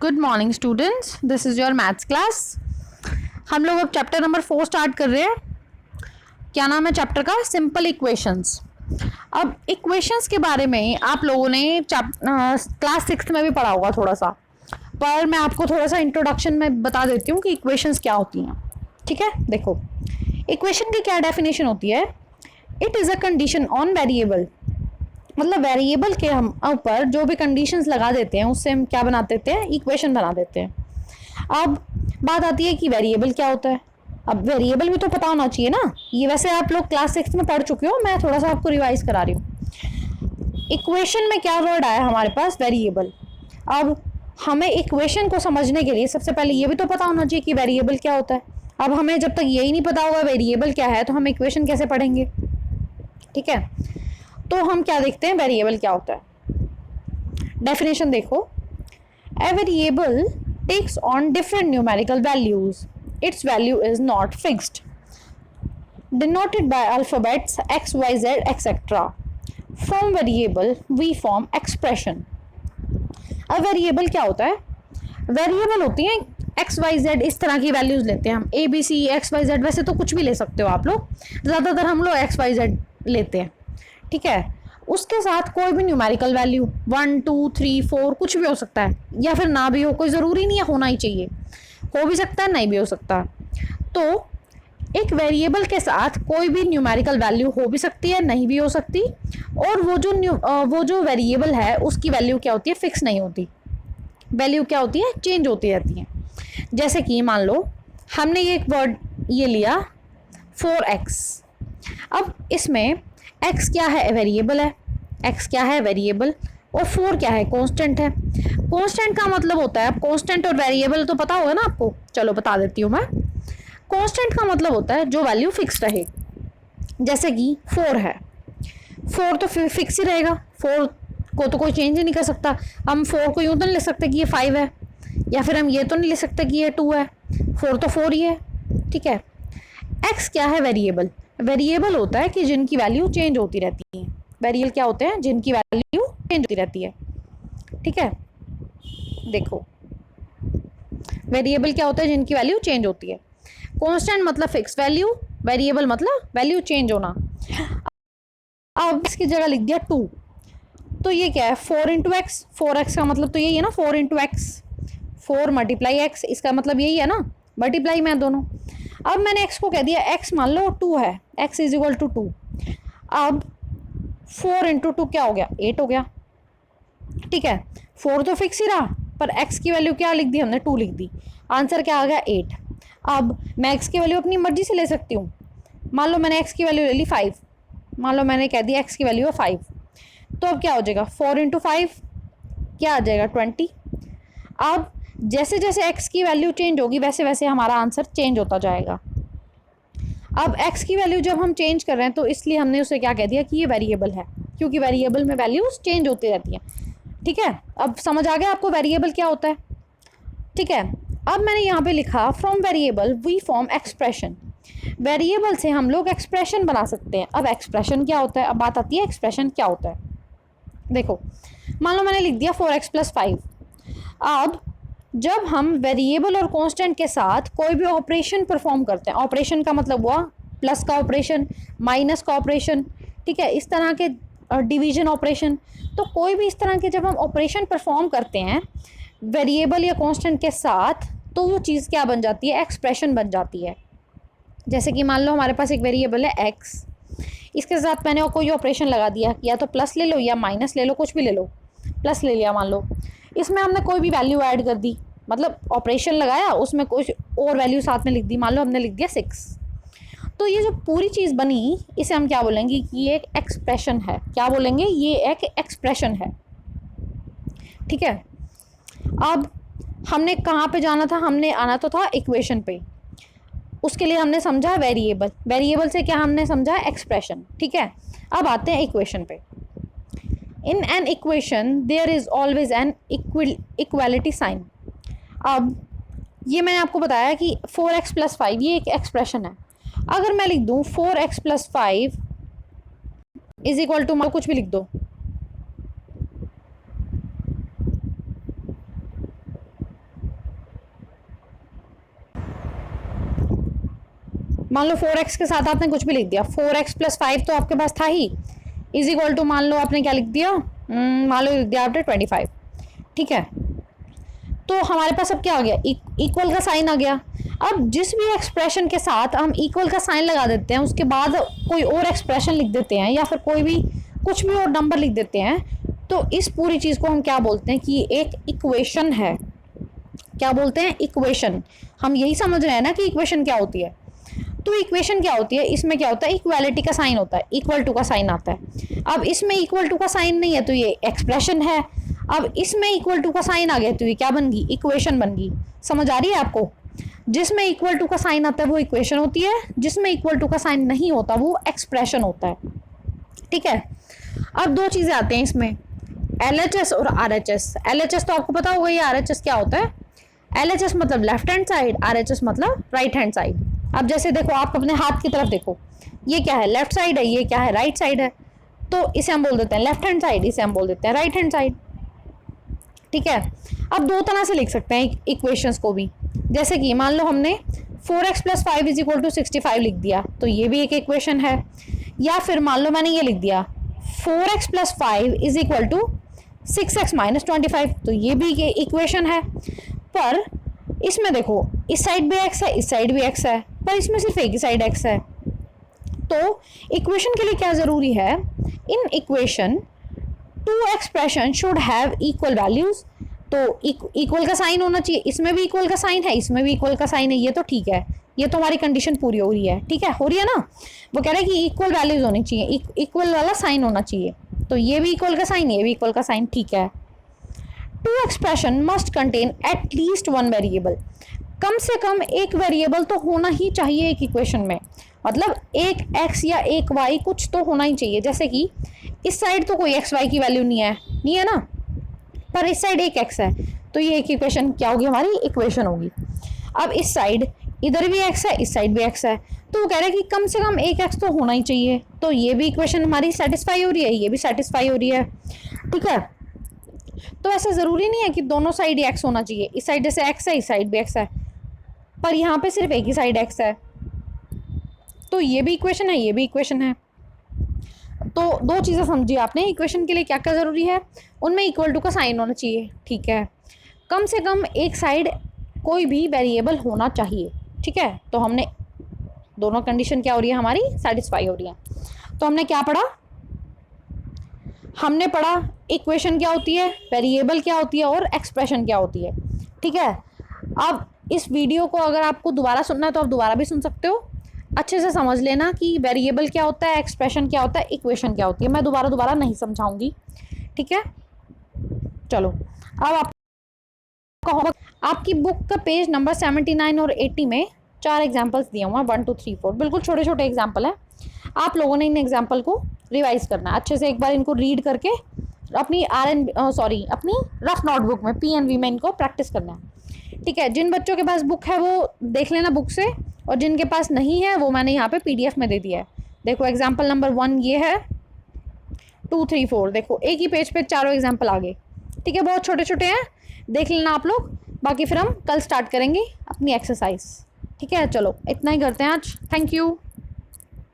Good morning students, this is your maths class. हम लोग अब चैप्टर नंबर 4 स्टार्ट कर रहे हैं। क्या नाम है चैप्टर का? Simple equations. अब इक्वेशंस के बारे में आप लोगों ने क्लास 6 में भी पढ़ा होगा थोड़ा सा, पर मैं आपको थोड़ा सा इंट्रोडक्शन में बता देती हूँ कि इक्वेशंस क्या होती हैं। ठीक है, देखो इक्वेशन की क्या डेफिनेशन होती है। It is a condition on variable, मतलब वेरिएबल के हम ऊपर जो भी कंडीशंस लगा देते हैं उससे हम क्या बना देते हैं, इक्वेशन बना देते हैं। अब बात आती है कि वेरिएबल क्या होता है। अब वेरिएबल भी तो पता होना चाहिए ना। ये वैसे आप लोग क्लास 6 में पढ़ चुके हो, मैं थोड़ा सा आपको रिवाइज करा रही हूँ। इक्वेशन में क्या वर्ड आया हमारे पास? वेरिएबल। अब हमें इक्वेशन को समझने के लिए सबसे पहले ये भी तो पता होना चाहिए कि वेरिएबल क्या होता है। अब हमें जब तक यही नहीं पता होगा वेरिएबल क्या है तो हम इक्वेशन कैसे पढ़ेंगे? ठीक है, तो हम क्या देखते हैं, वेरिएबल क्या होता है। डेफिनेशन देखो, a variable takes on different numerical values, it's value is not fixed, denoted by alphabets x y z etcetera. From variable we form expression. अब वेरिएबल क्या होता है? वेरिएबल होती है एक्स वाई जेड, इस तरह की वैल्यूज लेते हैं हम, A B C X Y Z. वैसे तो कुछ भी ले सकते हो आप लोग, ज़्यादातर हम लोग एक्स वाई जेड लेते हैं। ठीक है, उसके साथ कोई भी न्यूमेरिकल वैल्यू 1 2 3 4 कुछ भी हो सकता है, या फिर ना भी हो, कोई ज़रूरी नहीं है होना ही चाहिए, हो भी सकता है नहीं भी हो सकता। तो एक वेरिएबल के साथ कोई भी न्यूमेरिकल वैल्यू हो भी सकती है, नहीं भी हो सकती, और वो जो वेरिएबल है उसकी वैल्यू क्या होती है, फिक्स नहीं होती। वैल्यू क्या होती है, चेंज होती रहती है। जैसे कि मान लो हमने ये एक वर्ड ये लिया 4x। अब इसमें x क्या है, वेरिएबल है। x क्या है, वेरिएबल, और 4 क्या है, कांस्टेंट है। कांस्टेंट का मतलब होता है, अब कांस्टेंट और वेरिएबल तो पता होगा ना आपको, चलो बता देती हूँ मैं। कांस्टेंट का मतलब होता है जो वैल्यू फिक्स रहे। जैसे कि 4 है, 4 तो फिक्स ही रहेगा, 4 को तो कोई चेंज ही नहीं कर सकता। हम 4 को यूँ तो नहीं लिख सकते कि ये 5 है, या फिर हम ये तो नहीं लिख सकते कि ये 2 है। 4 तो 4 ही है। ठीक है, x क्या है, वेरिएबल। वेरिएबल होता है कि जिनकी वैल्यू चेंज होती रहती है। वेरिएबल क्या होते हैं, जिनकी वैल्यू चेंज होती रहती है। ठीक है, देखो वेरिएबल क्या होता है, जिनकी वैल्यू चेंज होती है। कांस्टेंट मतलब फिक्स वैल्यू, वेरिएबल मतलब वैल्यू चेंज होना। अब इसकी जगह लिख दिया 2, तो ये क्या है, 4 इंटू एक्स। 4x का मतलब तो यही है ना, 4 इंटू एक्स, 4 मल्टीप्लाई एक्स, इसका मतलब यही है ना, मल्टीप्लाई में दोनों। अब मैंने x को कह दिया, x मान लो 2 है, x इज इक्वल टू 2। अब 4 इंटू 2 क्या हो गया, 8 हो गया। ठीक है, 4 तो फिक्स ही रहा, पर x की वैल्यू क्या लिख दी हमने, 2 लिख दी। आंसर क्या आ गया, 8। अब मैं x की वैल्यू अपनी मर्जी से ले सकती हूँ। मान लो मैंने x की वैल्यू ले ली 5, मान लो मैंने कह दिया x की वैल्यू है 5, तो अब क्या हो जाएगा, 4 इंटू 5 क्या आ जाएगा, 20। अब जैसे जैसे x की वैल्यू चेंज होगी वैसे वैसे हमारा आंसर चेंज होता जाएगा। अब x की वैल्यू जब हम चेंज कर रहे हैं तो इसलिए हमने उसे क्या कह दिया कि ये वेरिएबल है, क्योंकि वेरिएबल में वैल्यूज चेंज होती रहती हैं। ठीक है, अब समझ आ गया आपको वेरिएबल क्या होता है। ठीक है, अब मैंने यहाँ पे लिखा from variable we form expression. Variable से हम लोग एक्सप्रेशन बना सकते हैं। अब एक्सप्रेशन क्या होता है, अब बात आती है एक्सप्रेशन क्या होता है। देखो मान लो मैंने लिख दिया 4x प्लस 5। अब जब हम वेरिएबल और कांस्टेंट के साथ कोई भी ऑपरेशन परफॉर्म करते हैं, ऑपरेशन का मतलब हुआ प्लस का ऑपरेशन, माइनस का ऑपरेशन, ठीक है, इस तरह के डिवीजन ऑपरेशन, तो कोई भी इस तरह के जब हम ऑपरेशन परफॉर्म करते हैं वेरिएबल या कांस्टेंट के साथ, तो वो चीज़ क्या बन जाती है, एक्सप्रेशन बन जाती है। जैसे कि मान लो हमारे पास एक वेरिएबल है x, इसके साथ मैंने कोई ऑपरेशन लगा दिया, या तो प्लस ले लो या माइनस ले लो, कुछ भी ले लो, प्लस ले लिया मान लो, इसमें हमने कोई भी वैल्यू ऐड कर दी, मतलब ऑपरेशन लगाया उसमें कुछ और वैल्यू साथ में लिख दी, मान लो हमने लिख दिया 6। तो ये जो पूरी चीज़ बनी इसे हम क्या बोलेंगे कि ये एक एक्सप्रेशन है। क्या बोलेंगे, ये एक एक्सप्रेशन है। ठीक है, अब हमने कहाँ पे जाना था, हमने आना तो था इक्वेशन पे। उसके लिए हमने समझा वेरिएबल, वेरिएबल से क्या हमने समझा, एक्सप्रेशन। ठीक है, अब आते हैं इक्वेशन पे। In an equation there is always an equality sign. अब ये मैंने आपको बताया कि 4x प्लस 5 ये एक एक्सप्रेशन है। अगर मैं लिख दूँ 4x plus 5 is equal to, कुछ भी लिख दो, मान लो 4x के साथ आपने कुछ भी लिख दिया, 4x + 5 तो आपके पास था ही, इज इक्वल टू मान लो आपने क्या लिख दिया, मान लो लिख दिया आपने 25, ठीक है। तो हमारे पास अब क्या आ गया, इक्वल का साइन आ गया। अब जिस भी एक्सप्रेशन के साथ हम इक्वल का साइन लगा देते हैं, उसके बाद कोई और एक्सप्रेशन लिख देते हैं या फिर कोई भी कुछ भी और नंबर लिख देते हैं, तो इस पूरी चीज़ को हम क्या बोलते हैं कि ये एक इक्वेशन है। क्या बोलते हैं, इक्वेशन। हम यही समझ रहे हैं ना कि इक्वेशन क्या होती है। तो इक्वेशन क्या होती है, इसमें क्या होता है, इक्वालिटी का साइन होता है, इक्वल टू का साइन आता है। अब इसमें इक्वल टू का साइन नहीं है तो ये एक्सप्रेशन है। अब इसमें इक्वल टू का साइन आ गया तो ये क्या बन गई, इक्वेशन बन गई। समझ आ रही है आपको? जिसमें इक्वल टू का साइन आता है वो इक्वेशन होती है, जिसमें इक्वल टू का साइन नहीं होता वो एक्सप्रेशन होता है, ठीक है। अब दो चीज़ें आते हैं इसमें, LHS और RHS। LHS तो आपको पता होगा ये, RHS क्या होता है। LHS मतलब लेफ्ट हैंड साइड, RHS मतलब राइट हैंड साइड। अब जैसे देखो, आप अपने हाथ की तरफ देखो, ये क्या है, लेफ्ट साइड है, ये क्या है, राइट साइड है। तो इसे हम बोल देते हैं लेफ्ट हैंड साइड, इसे हम बोल देते हैं राइट हैंड साइड, ठीक है। अब दो तरह से लिख सकते हैं इक्वेशंस को भी, जैसे कि मान लो हमने 4x + 5 = 65 लिख दिया, तो ये भी एक इक्वेशन है। या फिर मान लो मैंने ये लिख दिया 4x + 5 = 6x - 25, तो ये भी ये इक्वेशन है। पर इसमें देखो, इस साइड भी x है, इस साइड भी x है, पर इसमें सिर्फ एक ही साइड x है। तो इक्वेशन के लिए क्या ज़रूरी है, in equation two expression should have equal values. तो इक्वल का साइन होना चाहिए, इसमें भी इक्वल का साइन है, इसमें भी इक्वल का साइन है, ये तो ठीक है, ये तो हमारी कंडीशन पूरी हो रही है, ठीक है, हो रही है ना। वो कह रहे हैं कि इक्वल वैल्यूज होनी चाहिए, इक्वल वाला साइन होना चाहिए, तो ये भी इक्वल का साइन, ये भी इक्वल का साइन, ठीक है। Two expression must contain at least one variable. कम से कम एक वेरिएबल तो होना ही चाहिए एक इक्वेशन में, मतलब एक x या एक y कुछ तो होना ही चाहिए। जैसे कि इस साइड तो कोई x y की वैल्यू नहीं है ना, पर इस साइड एक x है, तो ये एक इक्वेशन क्या होगी, हमारी इक्वेशन होगी। अब इस साइड इधर भी x है, इस साइड भी x है, तो वो कह रहा है कि कम से कम एक x तो होना ही चाहिए, तो ये भी इक्वेशन हमारी सेटिस्फाई हो रही है, ये भी सेटिस्फाई हो रही है, ठीक है। तो ऐसा ज़रूरी नहीं है कि दोनों साइड ही x होना चाहिए, इस साइड जैसे x है, इस साइड भी x है, पर यहाँ पे सिर्फ एक ही साइड x है, तो ये भी इक्वेशन है, ये भी इक्वेशन है। तो दो चीज़ें समझिए आपने, इक्वेशन के लिए क्या क्या ज़रूरी है, उनमें इक्वल टू का साइन होना चाहिए, ठीक है। कम से कम एक साइड कोई भी वेरिएबल होना चाहिए, ठीक है। तो हमने दोनों कंडीशन क्या हो रही है, हमारी सेटिस्फाई हो रही है। तो हमने क्या पढ़ा, हमने पढ़ा इक्वेशन क्या होती है, वेरिएबल क्या होती है और एक्सप्रेशन क्या होती है, ठीक है। अब इस वीडियो को अगर आपको दोबारा सुनना है तो आप दोबारा भी सुन सकते हो, अच्छे से समझ लेना कि वेरिएबल क्या होता है, एक्सप्रेशन क्या होता है, इक्वेशन क्या होती है। मैं दोबारा नहीं समझाऊंगी, ठीक है। चलो, अब आपका होमवर्क, आपकी बुक का पेज नंबर 79 और 80 में 4 एग्जाम्पल्स दिए हुए हैं, 1 2 3 4, बिल्कुल छोटे छोटे एग्जाम्पल हैं। आप लोगों ने इन एग्जाम्पल को रिवाइज करना है अच्छे से, एक बार इनको रीड करके अपनी अपनी रफ नोटबुक में PNV में इनको प्रैक्टिस करना है, ठीक है। जिन बच्चों के पास बुक है वो देख लेना बुक से, और जिनके पास नहीं है वो मैंने यहाँ पे PDF में दे दिया है। देखो एग्जाम्पल नंबर 1 ये है, 2 3 4, देखो एक ही पेज पे चारों एग्जाम्पल आ गए, ठीक है। बहुत छोटे छोटे हैं, देख लेना आप लोग। बाकी फिर हम कल स्टार्ट करेंगे अपनी एक्सरसाइज, ठीक है। चलो इतना ही करते हैं आज, थैंक यू।